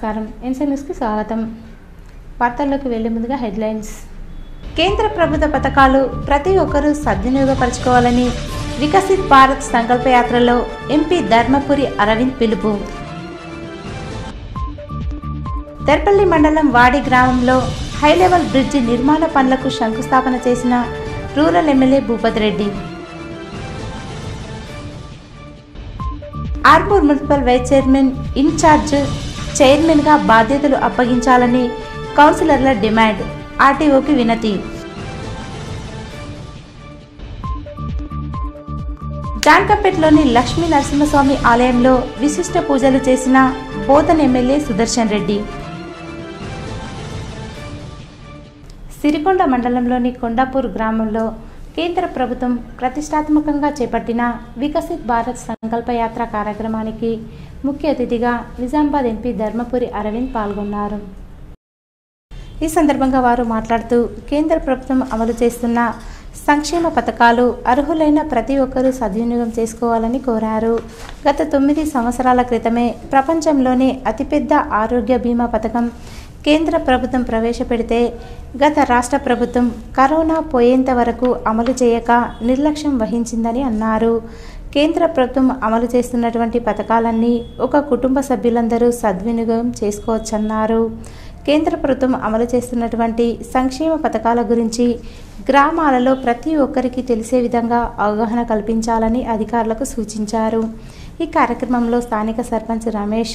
నమస్కారం NC news కి స్వాగతం. వార్తల్లోకి వెళ్లే ముందుగా హెడ్లైన్స్. కేంద్ర ప్రభుత్వ పథకాలు ప్రతి ఒక్కరూ సద్వినియోగపరచుకోవాలని వికసిత్ భారత్ సంకల్ప యాత్రలో ఎంపీ ధర్మపురి అరవింద్ పిలుపు. తెర్పల్లి మండలం వాడి గ్రామంలో హైలెవెల్ బ్రిడ్జి నిర్మాణ పనులకు శంకుస్థాపన చేసిన rural MLA Bhupathi Reddy. Armoor municipal vice chairman incharge చైర్మన్గా బాధ్యతలు అప్పగించాలని కౌన్సిలర్ల డిమాండ్. ఆర్టీఓకి వినతి. జాన్కంపేటలోని లక్ష్మీ నరసింహస్వామి ఆలయంలో విశిష్ట పూజలు చేసిన బోధన్ ఎమ్మెల్యే సుదర్శన్ రెడ్డి. సిరికొండ మండలంలోని కొండాపూర్ గ్రామంలో కేంద్ర ప్రభుత్వం ప్రతిష్టాత్మకంగా చేపట్టిన వికసిత్ భారత్ సంకల్ప యాత్ర కార్యక్రమానికి ముఖ్య అతిథిగా నిజామాబాద్ ఎంపీ ధర్మపురి అరవింద్ పాల్గొన్నారు. ఈ సందర్భంగా వారు మాట్లాడుతూ కేంద్ర ప్రభుత్వం అమలు చేస్తున్న సంక్షేమ పథకాలు అర్హులైన ప్రతి ఒక్కరూ సద్వినియోగం చేసుకోవాలని కోరారు. గత 9 సంవత్సరాల క్రితమే ప్రపంచంలోనే అతిపెద్ద ఆరోగ్య బీమా పథకం కేంద్ర ప్రభుత్వం ప్రవేశపెడితే గత రాష్ట్ర ప్రభుత్వం కరోనా పోయేంత వరకు అమలు చేయక నిర్లక్ష్యం వహించిందని అన్నారు. కేంద్ర ప్రభుత్వం అమలు చేస్తున్నటువంటి పథకాలన్నీ ఒక కుటుంబ సభ్యులందరూ సద్వినియోగం చేసుకోవచ్చన్నారు. కేంద్ర ప్రభుత్వం అమలు చేస్తున్నటువంటి సంక్షేమ పథకాల గురించి గ్రామాలలో ప్రతి ఒక్కరికి తెలిసే విధంగా అవగాహన కల్పించాలని అధికారులకు సూచించారు. ఈ కార్యక్రమంలో స్థానిక సర్పంచ్ రమేష్,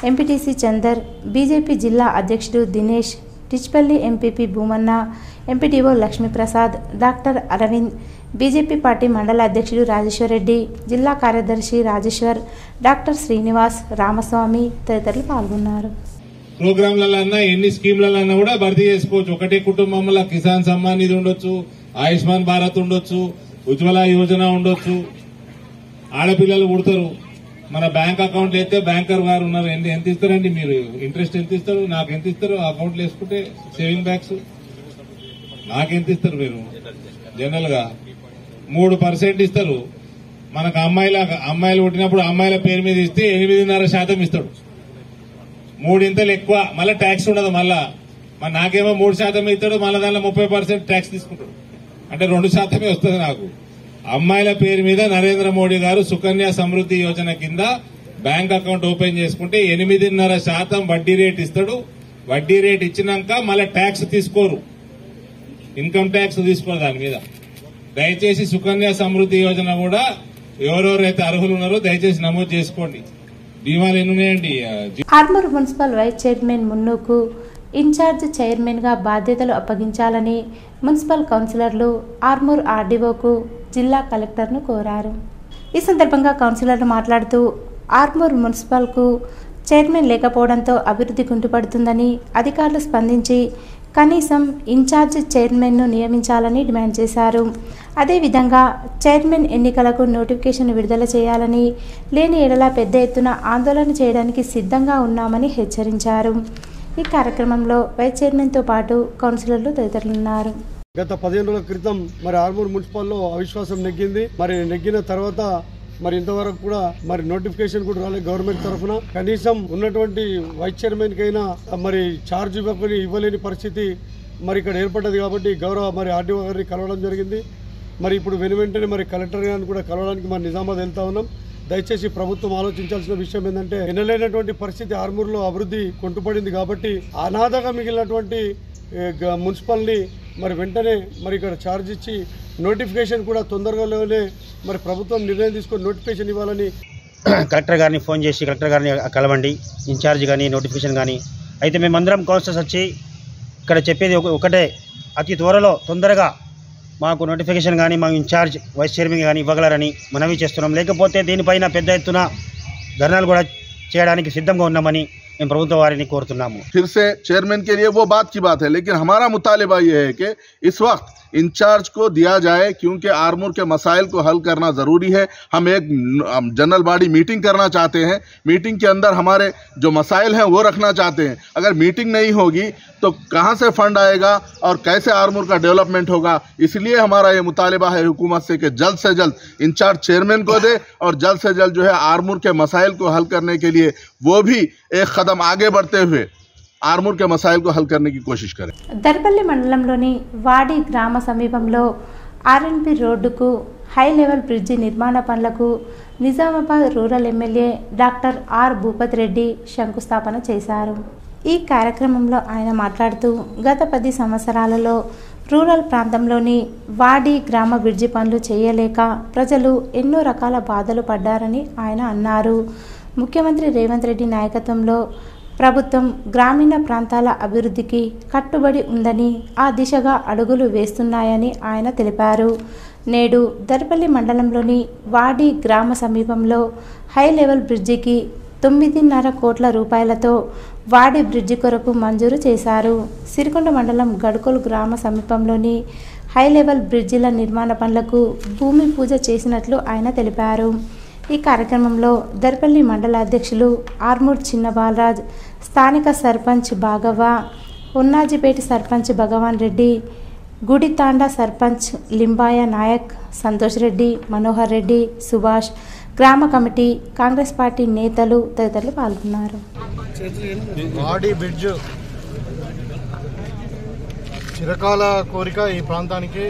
ఎంపీటీసీ చందర్, బీజేపీ జిల్లా అధ్యక్షుడు Dinesh, Tichpalli MPP Bhumanna, MPTO Lakshmiprasad, doctor Aravind, BJP party mandal అధ్యక్షుడు రాజేశ్వర్ రెడ్డి, జిల్లా కార్యదర్శి రాజేశ్వర్, డాక్టర్ శ్రీనివాస్, రామస్వామి తదితరులు పాల్గొన్నారు. ప్రోగ్రాంలన్నా ఎన్ని స్కీమ్లన్నా కూడా భర్తీ చేసుకోవచ్చు. ఒకటే కుటుంబంలో కిసాన్ సమ్మాన్ నిధి ఉండొచ్చు, ఆయుష్మాన్ భారత్ ఉండొచ్చు, ఉజ్వల యోజన ఉండొచ్చు. ఆడపిల్లలు పుడతారు, మన బ్యాంక్ అకౌంట్లు అయితే బ్యాంకర్ గారు ఉన్నారు. ఎంత ఇస్తారండి మీరు? ఇంట్రెస్ట్ ఎంత ఇస్తారు? నాకు ఎంత ఇస్తారు? అకౌంట్లు వేసుకుంటే సేవింగ్ బ్యాంక్స్ నాకెంత ఇస్తారు? మీరు జనరల్ గా 3% ఇస్తారు. మనకు అమ్మాయిలు పుట్టినప్పుడు అమ్మాయిల పేరు మీద ఇస్తే 8.5% ఇస్తాడు. 3 ఎక్కువ. మళ్ళీ ట్యాక్స్ ఉండదు. మళ్ళా నాకేమో 3% ఇస్తాడు, మళ్ళీ దానిలో 30% ట్యాక్స్ తీసుకుంటాడు. అంటే 2% వస్తుంది నాకు. అమ్మాయిల పేరు మీద నరేంద్ర మోడీ గారు సుకన్య సమృద్ధి యోజన కింద బ్యాంక్ అకౌంట్ ఓపెన్ చేసుకుంటే 8.5% వడ్డీ రేట్ ఇస్తాడు. వడ్డీ రేట్ ఇచ్చినాక మళ్ళీ ట్యాక్స్ తీసుకోరు, ఇన్కమ్ ట్యాక్స్ తీసుకోరు దాని మీద. దయచేసి సుకన్య సమృద్ధి యోజన కూడా ఎవరెవరైతే అర్హులు ఉన్నారో దయచేసి నమోదు చేసుకోండి. బీమాలు ఎన్ని ఉన్నాయండి? ఆర్మూర్ మున్సిపల్ వైస్ చైర్మన్ మున్నుకు ఇన్ఛార్జ్ చైర్మన్గా బాధ్యతలు అప్పగించాలని మున్సిపల్ కౌన్సిలర్లు ఆర్మూర్ ఆర్డీఓకు జిల్లా కలెక్టర్ను కోరారు. ఈ సందర్భంగా కౌన్సిలర్లు మాట్లాడుతూ ఆర్మూర్ మున్సిపల్కు చైర్మన్ లేకపోవడంతో అభివృద్ధి కుంటుపడుతుందని అధికారులు స్పందించి కనీసం ఇన్ఛార్జ్ చైర్మన్ను నియమించాలని డిమాండ్ చేశారు. అదేవిధంగా చైర్మన్ ఎన్నికలకు నోటిఫికేషన్ విడుదల చేయాలని, లేని ఎడల పెద్ద ఎత్తున ఆందోళన చేయడానికి సిద్ధంగా ఉన్నామని హెచ్చరించారు. ఈ కార్యక్రమంలో వైస్ చైర్మన్తో పాటు కౌన్సిలర్లు తదితరులున్నారు. గత 15 రోజుల క్రితం ఆర్మూర్ మున్సిపల్లో అవిశ్వాసం నెగ్గింది. నెగ్గిన తర్వాత ఇంతవరకు కూడా నోటిఫికేషన్ కూడా రాలేదు గవర్నమెంట్ తరఫున. కనీసం ఉన్నటువంటి వైస్ చైర్మన్ కైనా ఛార్జ్ ఇవ్వలేని పరిస్థితి ఇక్కడ ఏర్పడ్డది. కాబట్టి గౌరవ ఆర్డీఓ గారిని కలవడం జరిగింది. ఇప్పుడు వెంటనే కలెక్టర్ గారిని కూడా కలవడానికి నిజామాబాద్ వెళ్తా ఉన్నాం. దయచేసి ప్రభుత్వం ఆలోచించాల్సిన విషయం ఏంటంటే, ఎన్నలేనటువంటి పరిస్థితి ఆర్మూర్లో అభివృద్ధి కొంటుపడింది. కాబట్టి అనాథగా మిగిలినటువంటి మున్సిపల్ని వెంటనే ఇక్కడ ఛార్జ్ ఇచ్చి నోటిఫికేషన్ కూడా తొందరగానే ప్రభుత్వం నిర్ణయం తీసుకొని నోటిఫికేషన్ ఇవ్వాలని కలెక్టర్ గారిని ఫోన్ చేసి కలెక్టర్ గారిని కలవండి, ఇన్ఛార్జ్ కానీ నోటిఫికేషన్ కానీ. అయితే మేమందరం కౌన్సిలర్స్ వచ్చి ఇక్కడ చెప్పేది ఒకటే, అతి త్వరలో తొందరగా మాకు నోటిఫికేషన్ కానీ మా ఇన్ఛార్జ్ వైస్ చైర్మన్ కానీ ఇవ్వగలరని మనవి చేస్తున్నాం. లేకపోతే దీనిపైన పెద్ద ఎత్తున ధర్నాలు కూడా చేయడానికి సిద్ధంగా ఉన్నామని మేము ప్రభుత్వ వారిని కోరుతున్నాము. फिर से चेयरमैन के लिए वो बात की बात है, लेकिन हमारा मुतालिबा ये है कि इस वक्त इंचार्ज को दिया जाए, क्योंकि आर्मूर के मसाइल को हल करना ज़रूरी है। हम एक जनरल बॉडी मीटिंग करना चाहते हैं, मीटिंग के अंदर हमारे जो मसाइल हैं वो रखना चाहते हैं। अगर मीटिंग नहीं होगी तो कहाँ से फंड आएगा और कैसे आर्मूर का डेवलपमेंट होगा? इसलिए हमारा ये मुतालिबा है हुकूमत से कि जल्द से जल्द इंचार्ज चेयरमैन को दे और जल्द से जल्द जो है आर्मूर के मसाइल को हल करने के लिए वो भी एक कदम आगे बढ़ते हुए आरमूर के मसाइल को हल करने की कोशिश करें। దర్పల్లి మండలంలోని వాడి గ్రామ సమీపంలో ఆర్ఎన్పి రోడ్డుకు హై లెవెల్ బ్రిడ్జి నిర్మాణ పనులకు Nizamabad rural MLA doctor R Bhupat Reddy శంకుస్థాపన చేశారు. ఈ కార్యక్రమంలో ఆయన మాట్లాడుతూ గత 10 సంవత్సరాలలో రూరల్ ప్రాంతంలోని వాడి గ్రామ బ్రిడ్జి పనులు చేయలేక ప్రజలు ఎన్నో రకాల బాధలు పడ్డారని ఆయన అన్నారు. ముఖ్యమంత్రి రేవంత్ రెడ్డి నాయకత్వంలో ప్రభుత్వం గ్రామీణ ప్రాంతాల అభివృద్ధికి కట్టుబడి ఉందని ఆ దిశగా అడుగులు వేస్తున్నాయని ఆయన తెలిపారు. నేడు దర్పల్లి మండలంలోని వాడి గ్రామ సమీపంలో హై లెవెల్ బ్రిడ్జికి 9.5 కోట్ల రూపాయలతో వాడి బ్రిడ్జి కొరకు మంజూరు చేశారు. సిరికొండ మండలం గడుకోలు గ్రామ సమీపంలోని హై లెవెల్ బ్రిడ్జిల నిర్మాణ పనులకు భూమి పూజ చేసినట్లు ఆయన తెలిపారు. ఈ కార్యక్రమంలో దర్పల్లి మండల అధ్యక్షులు ఆర్మూర్ చిన్న బాలరాజ్, స్థానిక సర్పంచ్ బాగవ్వ, ఉన్నాజిపేట సర్పంచ్ భగవాన్ రెడ్డి, గుడితాండా సర్పంచ్ లింబాయ నాయక్, సంతోష్ రెడ్డి, మనోహర్ రెడ్డి, సుభాష్, గ్రామ కమిటీ, కాంగ్రెస్ పార్టీ నేతలు తదితరులు పాల్గొన్నారు. వాడి బ్రిడ్జ్ చిరకాల కోరిక. ఈ ప్రాంతానికి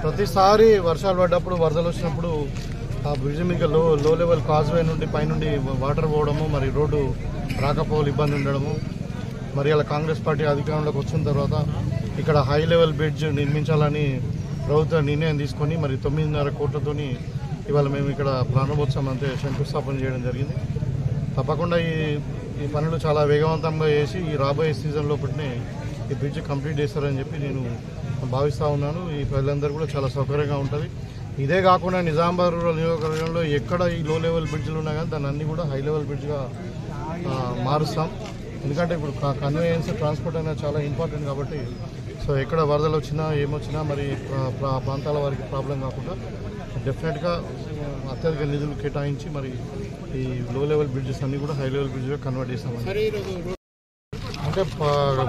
ప్రతిసారి వర్షాలు పడ్డప్పుడు, వరదలు వచ్చినప్పుడు ఆ బ్రిడ్జ్ మీద లో లెవెల్ కాజ్వే నుండి పైనుండి వాటర్ పోవడము, మరి రోడ్డు రాకపోకలు ఇబ్బంది ఉండడము. మరి అలా కాంగ్రెస్ పార్టీ అధికారంలోకి వచ్చిన తర్వాత ఇక్కడ హై లెవెల్ బ్రిడ్జ్ నిర్మించాలని ప్రభుత్వం నిర్ణయం తీసుకొని మరి 9.5 కోట్లతోని ఇవాళ మేము ఇక్కడ ప్రారంభోత్సవం అంటే శంకుస్థాపన చేయడం జరిగింది. తప్పకుండా ఈ పనులు చాలా వేగవంతంగా చేసి ఈ రాబోయే సీజన్ లోపలనే ఈ బ్రిడ్జ్ కంప్లీట్ చేస్తారని చెప్పి నేను భావిస్తూ ఉన్నాను. ఈ ప్రజలందరూ కూడా చాలా సౌకర్యంగా ఉంటుంది. ఇదే కాకుండా నిజామాబాద్ రూరల్ నియోజకవర్గంలో ఎక్కడ ఈ లో లెవెల్ బ్రిడ్జ్లు ఉన్నా కానీ దాన్ని అన్ని కూడా హై లెవెల్ బ్రిడ్జ్గా మారుస్తాం. ఎందుకంటే ఇప్పుడు కన్వేయన్స్ ట్రాన్స్పోర్ట్ అనేది చాలా ఇంపార్టెంట్ కాబట్టి సో ఎక్కడ వరదలు వచ్చినా ఏమొచ్చినా మరి ప్రాంతాల వారికి ప్రాబ్లం కాకుండా డెఫినెట్గా అత్యధిక నిధులు కేటాయించి మరి ఈ లో లెవెల్ బ్రిడ్జెస్ అన్నీ కూడా హై లెవెల్ బ్రిడ్జ్గా కన్వర్ట్ చేస్తామని. అంటే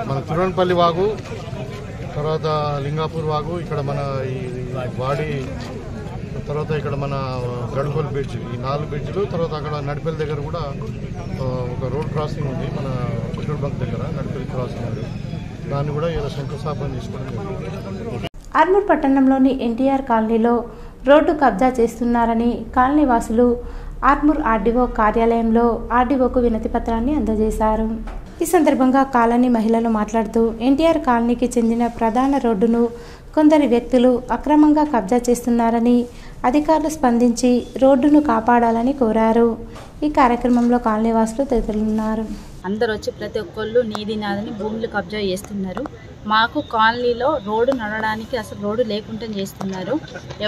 మన తిరువనపల్లి వాగు, తర్వాత లింగాపూర్ వాగు, ఇక్కడ మన ఈ వాడి, తర్వాత ఇక్కడ మన గడుకోల్ బ్రిడ్జ్, ఈ 4 బ్రిడ్జ్లు. తర్వాత అక్కడ నడిపల్లి దగ్గర కూడా ఒక రోడ్ క్రాసింగ్ ఉంది, మన పెట్రోల్ బంక్ దగ్గర నడిపల్లి క్రాసింగ్ ఉంది. దాన్ని కూడా ఇలా శంకుస్థాపన చేసుకోవడం జరిగింది. ఆర్మూర్ పట్టణంలోని ఎన్టీఆర్ కాలనీలో రోడ్డు కబ్జా చేస్తున్నారని కాలనీ వాసులు ఆర్మూర్ ఆర్డీఓ కార్యాలయంలో ఆర్డీఓకు వినతి పత్రాన్ని అందజేశారు. ఈ సందర్భంగా కాలనీ మహిళలు మాట్లాడుతూ ఎన్టీఆర్ కాలనీకి చెందిన ప్రధాన రోడ్డును కొందరు వ్యక్తులు అక్రమంగా కబ్జా చేస్తున్నారని అధికారులు స్పందించి రోడ్డును కాపాడాలని కోరారు. ఈ కార్యక్రమంలో కాలనీవాసులు తదితరులున్నారు. అందరూ వచ్చి ప్రతి ఒక్కళ్ళు నీది నాదని భూములు కబ్జా చేస్తున్నారు. మాకు కాలనీలో రోడ్డు నడవడానికి అసలు రోడ్డు లేకుండా చేస్తున్నారు.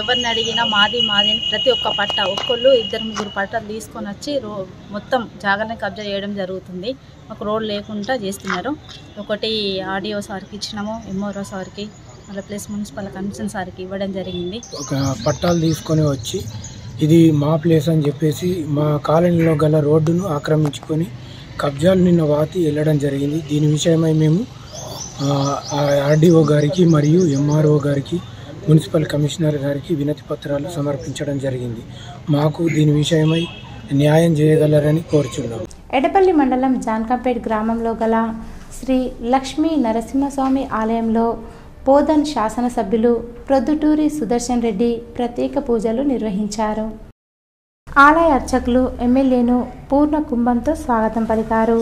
ఎవరిని అడిగినా మాది మాది అని ప్రతి ఒక్క పట్ట ఒక్కళ్ళు 2-3 పట్టాలు తీసుకొని వచ్చి మొత్తం జాగాన్ని కబ్జా చేయడం జరుగుతుంది. మాకు రోడ్డు లేకుండా చేస్తున్నారు. ఒకటి ఆర్డీఓ సార్కి ఇచ్చినాము, ఎంఆర్ఓ సార్కి, మళ్ళీ ప్లస్ మున్సిపల్ కమిషన్ సార్కి ఇవ్వడం జరిగింది. ఒక పట్టాలు తీసుకొని వచ్చి ఇది మా ప్లేస్ అని చెప్పేసి మా కాలనీలో గల రోడ్డును ఆక్రమించుకొని కబ్జాలు నిన్న వాతి వెళ్ళడం జరిగింది. దీని విషయమై మేము ఆర్డీఓ గారికి మరియు ఎంఆర్ఓ గారికి, మున్సిపల్ కమిషనర్ గారికి వినతి పత్రాలు సమర్పించడం జరిగింది. మాకు దీని విషయమై న్యాయం చేయగలరని కోరుచున్నాం. ఎడపల్లి మండలం జాన్కంపేట్ గ్రామంలో గల శ్రీ లక్ష్మీ నరసింహస్వామి ఆలయంలో బోధన్ శాసనసభ్యులు ప్రొద్దుటూరి సుదర్శన్ రెడ్డి ప్రత్యేక పూజలు నిర్వహించారు. ఆలయ అర్చకులు ఎమ్మెల్యేను పూర్ణ కుంభంతో స్వాగతం పలికారు.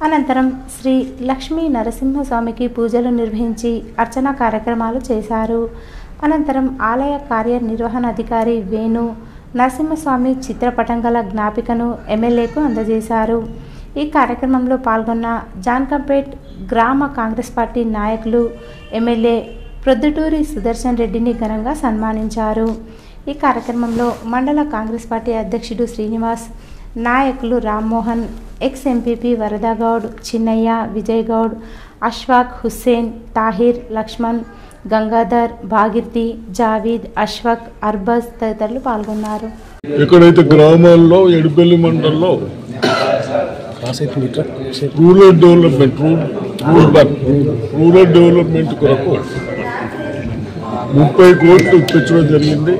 అనంతరం శ్రీ లక్ష్మీ నరసింహస్వామికి పూజలు నిర్వహించి అర్చనా కార్యక్రమాలు చేశారు. అనంతరం ఆలయ కార్యనిర్వహణాధికారి వేణు నరసింహస్వామి చిత్రపటం గల జ్ఞాపికను ఎమ్మెల్యేకు అందజేశారు. ఈ కార్యక్రమంలో పాల్గొన్న జాన్కంపేట్ గ్రామ కాంగ్రెస్ పార్టీ నాయకులు ఎమ్మెల్యే ప్రొద్దుటూరి సుదర్శన్ రెడ్డిని ఘనంగా సన్మానించారు. ఈ కార్యక్రమంలో మండల కాంగ్రెస్ పార్టీ అధ్యక్షుడు శ్రీనివాస్, నాయకులు రామ్మోహన్, ఎక్స్ ఎంపీపీ వరదగౌడ్, చిన్నయ్య, విజయ్ గౌడ్, అష్ఫాక్, హుస్సేన్, తాహిర్, లక్ష్మణ్, గంగాధర్, భాగీర్తి, జావీద్, అష్ఫాక్, అర్బజ్ తదితరులు పాల్గొన్నారు. ఎక్కడైతే గ్రామాల్లో ఎడపల్లి మండలంలో రూరల్ డెవలప్మెంట్ కొరకు 30 కోట్లు ఇప్పించడం జరిగింది.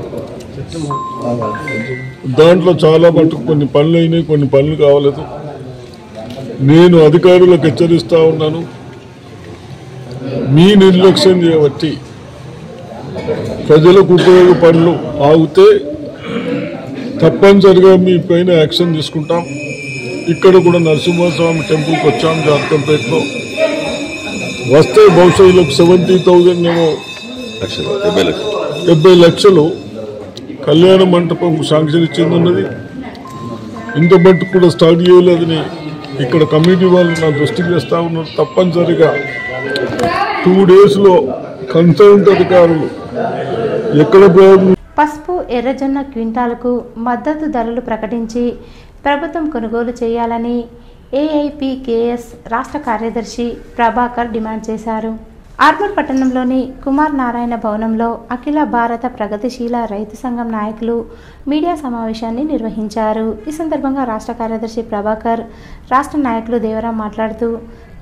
దాంట్లో చాలా మటుకు కొన్ని పనులు అయినాయి, కొన్ని పనులు కావలేదు. నేను అధికారులకు హెచ్చరిస్తా ఉన్నాను, మీ నిర్లక్ష్యం చేయబట్టి ప్రజలకు ఉపయోగ పనులు ఆగితే తప్పనిసరిగా మీ పైన యాక్షన్ తీసుకుంటాం. ఇక్కడ కూడా నరసింహస్వామి టెంపుల్కి వచ్చాం జార్కంపేటలో. వస్తే బహుశా 70,000 ఏమో 70 లక్షలు కళ్యాణ మంటపం శాంక్షన్ ఇచ్చింది ఉన్నది. ఇంత మట్టుకు కూడా స్టార్ట్ చేయలేదని ఇక్కడ కమిటీ వాళ్ళు నా దృష్టికి తెస్తా ఉన్నారు. తప్పనిసరిగా 2 డేస్లో కన్సల్ట్ అధికారులు ఎక్కడ పసుపు ఎర్రజొన్న క్వింటాలకు మద్దతు ధరలు ప్రకటించి ప్రభుత్వం కొనుగోలు చేయాలని ఏఐపీకేఎస్ రాష్ట్ర కార్యదర్శి ప్రభాకర్ డిమాండ్ చేశారు. ఆర్మూర్ పట్టణంలోని కుమార్ నారాయణ భవనంలో అఖిల భారత ప్రగతిశీల రైతు సంఘం నాయకులు మీడియా సమావేశాన్ని నిర్వహించారు. ఈ సందర్భంగా రాష్ట్ర కార్యదర్శి ప్రభాకర్, రాష్ట్ర నాయకులు దేవరాం మాట్లాడుతూ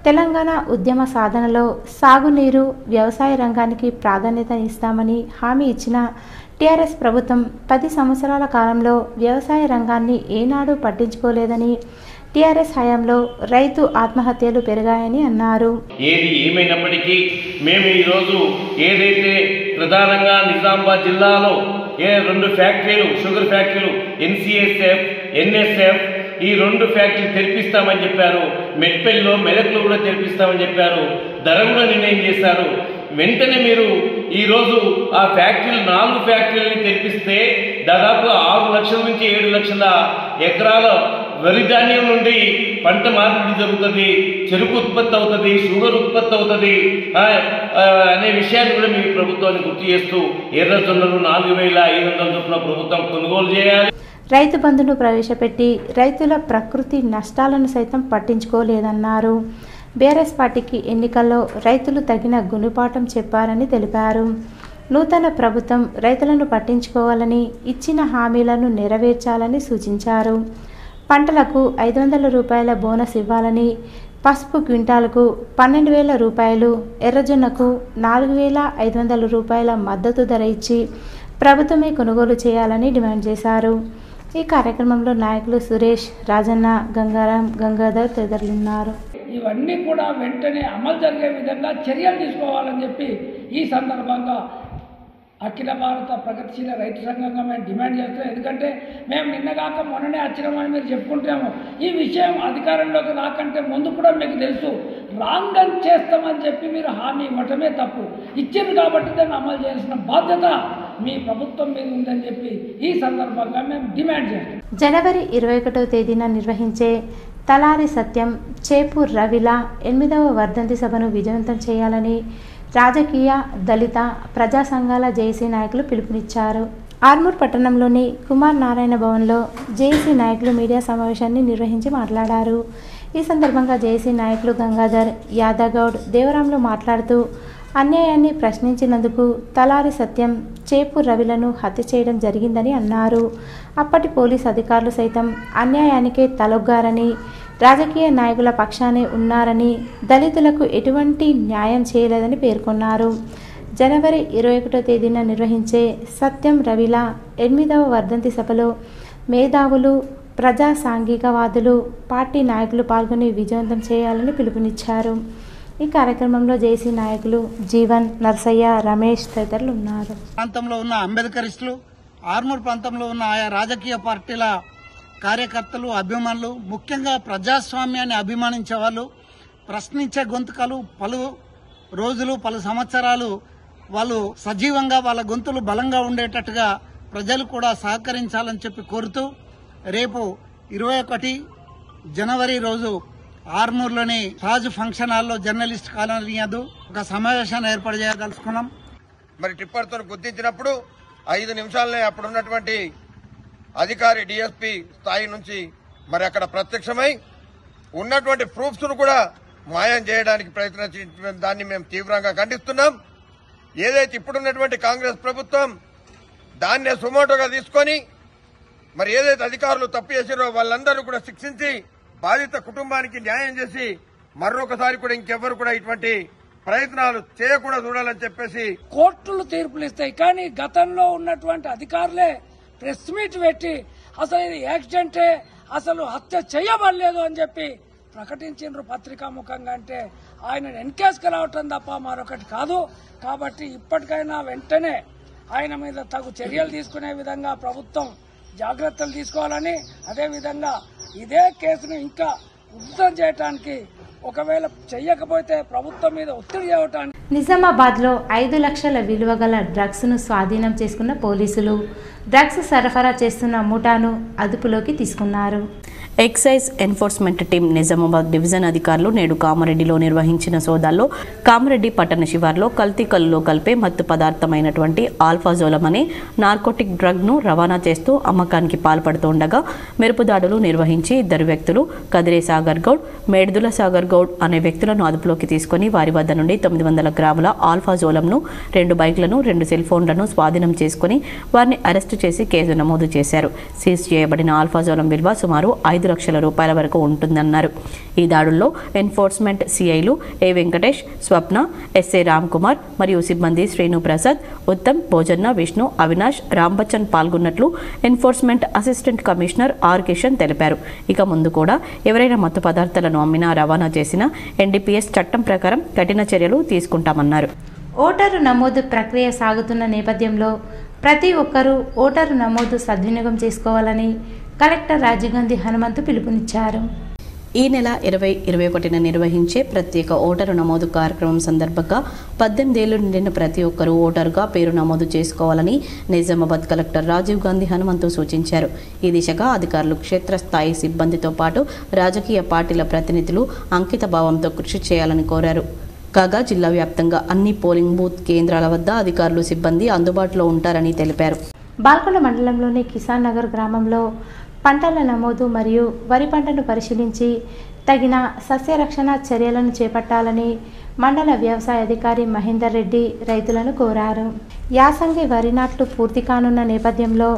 తెలంగాణ ఉద్యమ సాధనలో సాగునీరు, వ్యవసాయ రంగానికి ప్రాధాన్యత ఇస్తామని హామీ ఇచ్చిన టీఆర్ఎస్ ప్రభుత్వం 10 సంవత్సరాల కాలంలో వ్యవసాయ రంగాన్ని ఏనాడు పట్టించుకోలేదని, టీఆర్ఎస్ హయాంలో రైతు ఆత్మహత్యలు పెరిగాయని అన్నారు. ఏది ఏమైనప్పటికీ మేము ఈరోజు ఏదైతే ప్రధానంగా నిజామాబాద్ జిల్లాలో 2 ఫ్యాక్టరీలు, షుగర్ ఫ్యాక్టరీలు NCSF, NSF ఈ 2 ఫ్యాక్టరీలు తెరిపిస్తామని చెప్పారు. మెట్పల్లిలో, మెదక్లో కూడా తెరిపిస్తామని చెప్పారు. ధర కూడా నిర్ణయం చేశారు. వెంటనే మీరు ఈరోజు ఆ ఫ్యాక్టరీలు 4 ఫ్యాక్టరీలని తెరిపిస్తే దాదాపు 6 లక్షల నుంచి 7 లక్షల ఎకరాల వరి ధాన్యం నుండి పంట మార్పిడి జరుగుతుంది, చెరుకు ఉత్పత్తి అవుతుంది, షుగర్ ఉత్పత్తి అవుతుంది అనే విషయాన్ని కూడా మీ ప్రభుత్వాన్ని గుర్తు చేస్తూ ఎర్రజొన్నలు 4,500 చొప్పున ప్రభుత్వం కొనుగోలు చేయాలి. రైతు బంధును ప్రవేశపెట్టి రైతుల ప్రకృతి నష్టాలను సైతం పట్టించుకోలేదన్నారు. బీఆర్ఎస్ పార్టీకి ఎన్నికల్లో రైతులు తగిన గుణపాఠం చెప్పారని తెలిపారు. నూతన ప్రభుత్వం రైతులను పట్టించుకోవాలని, ఇచ్చిన హామీలను నెరవేర్చాలని సూచించారు. పంటలకు 500 రూపాయల బోనస్ ఇవ్వాలని, పసుపు క్వింటాలకు 12,000 రూపాయలు, ఎర్రజొన్నకు 4,500 రూపాయల మద్దతు ధర ఇచ్చి ప్రభుత్వమే కొనుగోలు చేయాలని డిమాండ్ చేశారు. ఈ కార్యక్రమంలో నాయకులు సురేష్, రాజన్న, గంగారాం, గంగాధర్ తదితరులున్నారు. ఇవన్నీ కూడా వెంటనే అమలు జరిగే విధంగా చర్యలు తీసుకోవాలని చెప్పి ఈ సందర్భంగా అఖిల భారత ప్రగతిశీల రైతు సంఘంగా మేము డిమాండ్ చేస్తాం. ఎందుకంటే మేము నిన్నగాక మొన్ననే వచ్చినామని మీరు చెప్పుకుంటాము. ఈ విషయం అధికారంలోకి రాకంటే ముందు కూడా మీకు తెలుసు. రాంగ్ అని చేస్తామని చెప్పి మీరు హామీ ఇవ్వటమే తప్పు. ఇచ్చింది కాబట్టి దాన్ని అమలు చేయాల్సిన బాధ్యత మీ ప్రభుత్వం మీద ఉందని చెప్పి ఈ సందర్భంగా మేము డిమాండ్ చేస్తాం. జనవరి 21వ తేదీన నిర్వహించే తలారి సత్యం, చేపూర్ రవిల 8వ వర్ధంతి సభను విజయవంతం చేయాలని రాజకీయ, దళిత, ప్రజా సంఘాల జేఏసీ నాయకులు పిలుపునిచ్చారు. ఆర్మూర్ పట్టణంలోని కుమార్ నారాయణ భవన్లో జేఏసీ నాయకులు మీడియా సమావేశాన్ని నిర్వహించి మాట్లాడారు. ఈ సందర్భంగా జేఏసీ నాయకులు గంగాధర్, యాదగౌడ్, దేవరాంలు మాట్లాడుతూ అన్యాయాన్ని ప్రశ్నించినందుకు తలారి సత్యం, చేపూర్ రవిలను హత్య చేయడం జరిగిందని అన్నారు. అప్పటి పోలీస్ అధికారులు సైతం అన్యాయానికే తలొగ్గారని, రాజకీయ నాయకుల పక్షానే ఉన్నారని, దళితులకు ఎటువంటి న్యాయం చేయలేదని పేర్కొన్నారు. జనవరి 21వ తేదీన నిర్వహించే సత్యం రవిల 8వ వర్ధంతి సభలో మేధావులు, ప్రజా సాంఘికవాదులు, పార్టీ నాయకులు పాల్గొని విజయవంతం చేయాలని పిలుపునిచ్చారు. ఈ కార్యక్రమంలో జేసీ నాయకులు జీవన్, నర్సయ్య, రమేష్ తదితరులు ఉన్నారు. ప్రాంతంలో ఉన్న అంబేద్కరిస్టులు, ఆర్మూర్ ప్రాంతంలో ఉన్న ఆయా రాజకీయ పార్టీల కార్యకర్తలు, అభిమానులు, ముఖ్యంగా ప్రజాస్వామ్యాన్ని అభిమానించే వాళ్ళు, ప్రశ్నించే గొంతుకలు పలు రోజులు, పలు సంవత్సరాలు వాళ్ళు సజీవంగా వాళ్ళ గొంతులు బలంగా ఉండేటట్టుగా ప్రజలు కూడా సహకరించాలని చెప్పి కోరుతూ రేపు 21 జనవరి రోజు ఆర్మూర్లోని రాజు ఫంక్షన్ హాల్లో జర్నలిస్ట్ కాలనీ యందు ఒక సమావేశాన్ని ఏర్పాటు చేయదలుచుకున్నాం. మరి టిప్పర్తో గుర్తించినప్పుడు 5 నిమిషాలనే అప్పుడున్నటువంటి అధికారి డిఎస్పీ స్థాయి నుంచి మరి అక్కడ ప్రత్యక్షమై ఉన్నటువంటి ప్రూఫ్స్ ను కూడా మాయం చేయడానికి ప్రయత్నించిన దాన్ని మేము తీవ్రంగా ఖండిస్తున్నాం. ఏదైతే ఇప్పుడున్నటువంటి కాంగ్రెస్ ప్రభుత్వం దాన్నే సుమోటోగా తీసుకొని మరి ఏదైతే అధికారులు తప్పు చేసారో వాళ్ళందరూ కూడా శిక్షించి బాధిత కుటుంబానికి న్యాయం చేసి మరొకసారి కూడా ఇంకెవ్వరు కూడా ఇటువంటి ప్రయత్నాలు చేయకుండా చూడాలని చెప్పేసి కోర్టులు తీర్పులు ఇస్తాయి. కానీ గతంలో ఉన్నటువంటి అధికారులే ప్రెస్ మీట్ పెట్టి అసలు ఇది యాక్సిడెంటే, అసలు హత్య చేయబడలేదు అని చెప్పి ప్రకటించిండ్రు పత్రికాముఖంగా అంటే ఆయన ఎన్కేసుకు రావటం తప్ప మరొకటి కాదు. కాబట్టి ఇప్పటికైనా వెంటనే ఆయన మీద తగు చర్యలు తీసుకునే విధంగా ప్రభుత్వం జాగ్రత్తలు తీసుకోవాలని, అదేవిధంగా ఇదే కేసును ఇంకా ఉధృతం చేయడానికి ఒకవేళ చెయ్యకపోతే ప్రభుత్వం మీద ఒత్తిడి చేయడానికి. నిజామాబాద్లో 5 లక్షల విలువ గల డ్రగ్స్ను స్వాధీనం చేసుకున్న పోలీసులు డ్రగ్స్ సరఫరా చేస్తున్న ముఠాను అదుపులోకి తీసుకున్నారు. Excise enforcement team Nizamabad division అధికారులు నేడు కామారెడ్డిలో నిర్వహించిన సోదాల్లో కామారెడ్డి పట్టణ శివార్లో కల్తీ కల్లులో కలిపే మత్తు పదార్థమైనటువంటి ఆల్ఫాజోలం అనే నార్కోటిక్ డ్రగ్ను రవాణా చేస్తూ అమ్మకానికి పాల్పడుతుండగా మెరుపుదాడులు నిర్వహించి 2 వ్యక్తులు కదిరే సాగర్ గౌడ్, మేడ్దుల సాగర్ గౌడ్ అనే వ్యక్తులను అదుపులోకి తీసుకుని వారి వద్ద నుండి 900 గ్రాముల ఆల్ఫాజోలంను, 2 బైక్లను, 2 సెల్ ఫోన్లను స్వాధీనం చేసుకుని వారిని అరెస్టు చేసి కేసు నమోదు చేశారు. సీజ్ చేయబడిన ఆల్ఫాజోలం విలువ సుమారు 5 లక్షల రూపాయల వరకు ఉంటుందన్నారు. ఈ దాడుల్లో ఎన్ఫోర్స్మెంట్ సిఐలు ఏ వెంకటేష్, స్వప్న, ఎస్ఏ రామ్ కుమార్ మరియు సిబ్బంది శ్రీను ప్రసాద్, ఉత్తమ్, భోజన్న, విష్ణు, అవినాష్, రాంబచ్చన్ పాల్గొన్నట్లు enforcement assistant commissioner R Kishan తెలిపారు. ఇక ముందు కూడా ఎవరైనా మత్తు పదార్థాలను అమ్మినా, రవాణా చేసినా ఎన్డీపీఎస్ చట్టం ప్రకారం కఠిన చర్యలు తీసుకుంటామన్నారు. ఓటరు నమోదు ప్రక్రియ సాగుతున్న నేపథ్యంలో ప్రతి ఒక్కరూ ఓటరు నమోదు సద్వినియోగం చేసుకోవాలని కలెక్టర్ రాజీవ్ గాంధీ హనుమంతు పిలుపునిచ్చారు. ఈ నెల 20-21న నిర్వహించే ప్రత్యేక ఓటరు నమోదు కార్యక్రమం సందర్భంగా 18 ఏళ్లు నిండిన ప్రతి ఒక్కరూ ఓటరుగా పేరు నమోదు చేసుకోవాలని నిజామాబాద్ కలెక్టర్ రాజీవ్ గాంధీ హనుమంతు సూచించారు. ఈ దిశగా అధికారులు క్షేత్రస్థాయి సిబ్బందితో పాటు రాజకీయ పార్టీల ప్రతినిధులు అంకిత భావంతో కృషి చేయాలని కోరారు. కాగా జిల్లా వ్యాప్తంగా అన్ని పోలింగ్ బూత్ కేంద్రాల వద్ద అధికారులు, సిబ్బంది అందుబాటులో ఉంటారని తెలిపారు. బాల్కొండ మండలంలోని కిసాన్ నగర్ గ్రామంలో పంటల నమోదు మరియు వరి పంటను పరిశీలించి తగిన సస్యరక్షణ చర్యలను చేపట్టాలని మండల వ్యవసాయ అధికారి మహేందర్ రెడ్డి రైతులను కోరారు. యాసంగి వరి నాట్లు పూర్తి కానున్న నేపథ్యంలో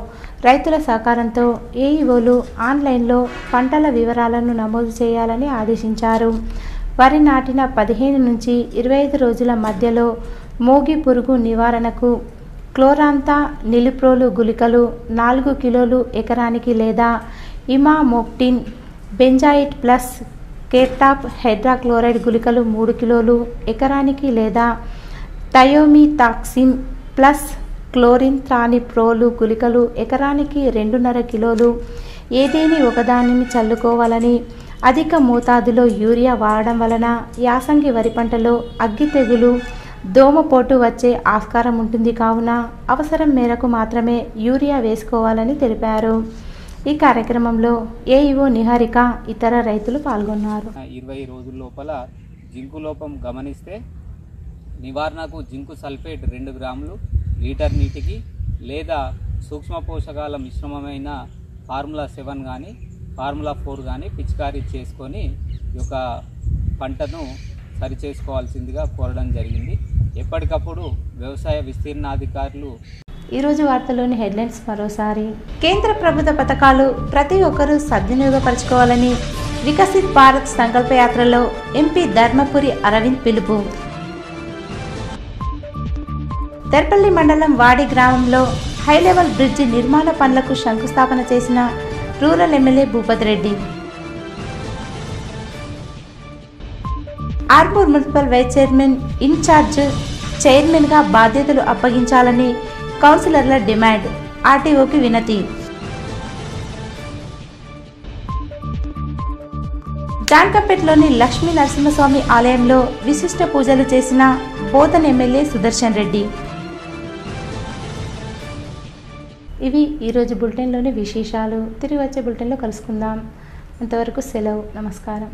రైతుల సహకారంతో ఏఈఓలు ఆన్లైన్లో పంటల వివరాలను నమోదు చేయాలని ఆదేశించారు. వరి నాటిన 15 నుంచి 25 రోజుల మధ్యలో మోగి పురుగు నివారణకు క్లోరాంతా నిలిప్రోలు గుళికలు 4 కిలోలు ఎకరానికి లేదా ఇమామోక్టిన్ బెంజాయిట్ ప్లస్ కేటాప్ హైడ్రాక్లోరైడ్ గుళికలు 3 కిలోలు ఎకరానికి లేదా థయోమిథాక్సిన్ ప్లస్ క్లోరిన్ త్రానిప్రోలు గుళికలు ఎకరానికి 2.5 కిలోలు ఏదేని ఒకదానిని చల్లుకోవాలని, అధిక మోతాదులో యూరియా వాడడం వలన యాసంగి వరి పంటలో అగ్గి తెగులు, దోమపోటు వచ్చే ఆస్కారం ఉంటుంది కావున అవసరం మేరకు మాత్రమే యూరియా వేసుకోవాలని తెలిపారు. ఈ కార్యక్రమంలో ఏఈఓ నిహారిక ఇతర రైతులు పాల్గొన్నారు. 20 రోజుల లోపల జింకు లోపం గమనిస్తే నివారణకు జింకు సల్ఫేట్ 2 గ్రాములు లీటర్ నీటికి లేదా సూక్ష్మ పోషకాల మిశ్రమమైన ఫార్ములా 7 కానీ ఫార్ములా 4 కానీ పిచికారీ చేసుకొని ఈ యొక్క పంటను సరిచేసుకోవాల్సిందిగా కోరడం జరిగింది. ఎప్పటికప్పుడు వ్యవసాయ విస్తీర్ణాధికారులు. ఈరోజు వార్తలోని హెడ్లైన్స్ మరోసారి. కేంద్ర ప్రభుత్వ పథకాలు ప్రతి ఒక్కరూ సద్వినియోగపరచుకోవాలని వికసిత్ భారత్ సంకల్పయాత్రలో ఎంపీ ధర్మపురి అరవింద్ పిలుపు. తెర్పల్లి మండలం వాడి గ్రామంలో హైలెవెల్ బ్రిడ్జి నిర్మాణ పనులకు శంకుస్థాపన చేసిన rural MLA Bhupathi Reddy. Armoor municipal vice chairman incharge చైర్మన్గా బాధ్యతలు అప్పగించాలని కౌన్సిలర్ల డిమాండ్. ఆర్టీఓకి వినతి. జాన్కంపేటలోని లక్ష్మీ నరసింహస్వామి ఆలయంలో విశిష్ట పూజలు చేసిన బోధన్ ఎమ్మెల్యే సుదర్శన్ రెడ్డి. ఇవి ఈరోజు బులెటిన్లోని విశేషాలు. తిరిగి వచ్చే బులెటిన్లో కలుసుకుందాం. అంతవరకు సెలవు. నమస్కారం.